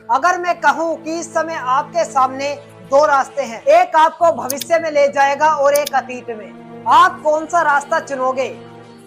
अगर मैं कहूँ कि इस समय आपके सामने दो रास्ते हैं, एक आपको भविष्य में ले जाएगा और एक अतीत में, आप कौन सा रास्ता चुनोगे?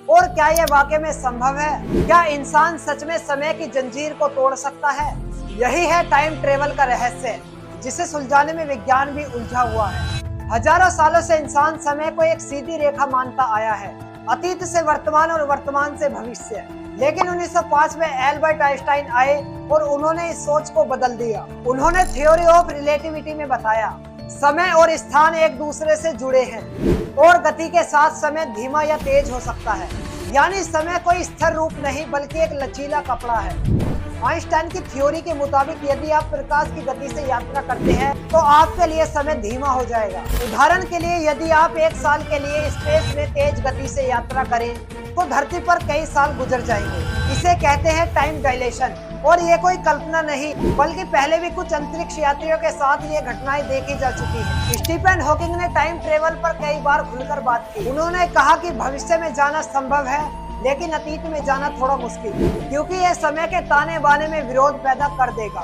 और क्या यह वाकई में संभव है? क्या इंसान सच में समय की जंजीर को तोड़ सकता है? यही है टाइम ट्रेवल का रहस्य, जिसे सुलझाने में विज्ञान भी उलझा हुआ है। हजारों सालों से इंसान समय को एक सीधी रेखा मानता आया है, अतीत से वर्तमान और वर्तमान से भविष्य। लेकिन 1905 में एल्बर्ट आइंस्टाइन आए और उन्होंने इस सोच को बदल दिया। उन्होंने थ्योरी ऑफ रिलेटिविटी में बताया, समय और स्थान एक दूसरे से जुड़े हैं और गति के साथ समय धीमा या तेज हो सकता है। यानी समय कोई स्थिर रूप नहीं बल्कि एक लचीला कपड़ा है। आइंस्टाइन की थ्योरी के मुताबिक यदि आप प्रकाश की गति से यात्रा करते हैं तो आपके लिए समय धीमा हो जाएगा। उदाहरण के लिए यदि आप एक साल के लिए स्पेस में तेज गति से यात्रा करें तो धरती पर कई साल गुजर जाएंगे। इसे कहते हैं टाइम डायलेशन। और ये कोई कल्पना नहीं बल्कि पहले भी कुछ अंतरिक्ष यात्रियों के साथ ये घटनाएं देखी जा चुकी है। स्टीफन हॉकिंग ने टाइम ट्रेवल पर कई बार खुलकर बात की। उन्होंने कहा कि भविष्य में जाना संभव है लेकिन अतीत में जाना थोड़ा मुश्किल, क्योंकि यह समय के ताने बाने में विरोध पैदा कर देगा।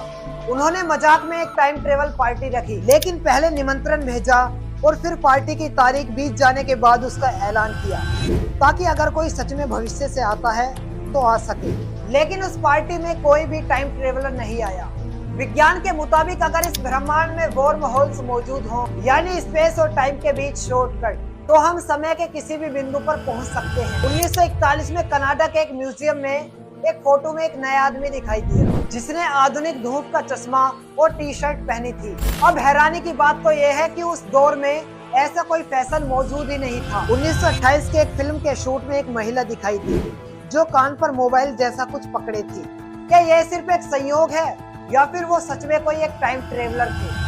उन्होंने मजाक में एक टाइम ट्रेवल पार्टी रखी, लेकिन पहले निमंत्रण भेजा और फिर पार्टी की तारीख बीत जाने के बाद उसका ऐलान किया, ताकि अगर कोई सच में भविष्य से आता है तो आ सके। लेकिन उस पार्टी में कोई भी टाइम ट्रेवलर नहीं आया। विज्ञान के मुताबिक अगर इस ब्रह्मांड में वॉर्म होल्स मौजूद हों, यानी स्पेस और टाइम के बीच शॉर्टकट, तो हम समय के किसी भी बिंदु पर पहुंच सकते हैं। 1941 में कनाडा के एक म्यूजियम में एक फोटो में एक नया आदमी दिखाई दिया, जिसने आधुनिक धूप का चश्मा और टी शर्ट पहनी थी। अब हैरानी की बात तो यह है कि उस दौर में ऐसा कोई फैशन मौजूद ही नहीं था। 1928 के एक फिल्म के शूट में एक महिला दिखाई दी जो कान पर मोबाइल जैसा कुछ पकड़े थी। क्या यह सिर्फ एक संयोग है या फिर वो सच में कोई एक टाइम ट्रेवलर थे?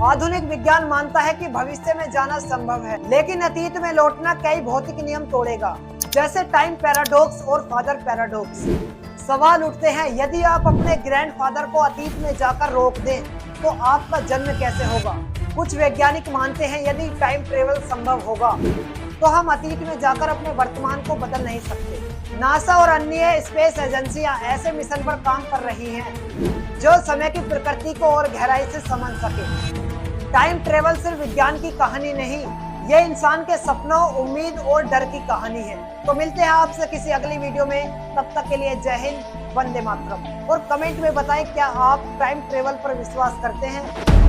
आधुनिक विज्ञान मानता है कि भविष्य में जाना संभव है, लेकिन अतीत में लौटना कई भौतिक नियम तोड़ेगा, जैसे टाइम पैराडॉक्स और फादर पैराडॉक्स। सवाल उठते हैं, यदि आप अपने ग्रैंडफादर को अतीत में जाकर रोक दें तो आपका जन्म कैसे होगा? कुछ वैज्ञानिक मानते हैं यदि टाइम ट्रेवल संभव होगा तो हम अतीत में जाकर अपने वर्तमान को बदल नहीं सकते। नासा और अन्य स्पेस एजेंसियां ऐसे मिशन पर काम कर रही हैं जो समय की प्रकृति को और गहराई से समझ सके। टाइम ट्रेवल सिर्फ विज्ञान की कहानी नहीं, ये इंसान के सपनों, उम्मीद और डर की कहानी है। तो मिलते हैं आपसे किसी अगली वीडियो में, तब तक के लिए जय हिंद, वंदे मातरम। और कमेंट में बताएं क्या आप टाइम ट्रेवल पर विश्वास करते हैं।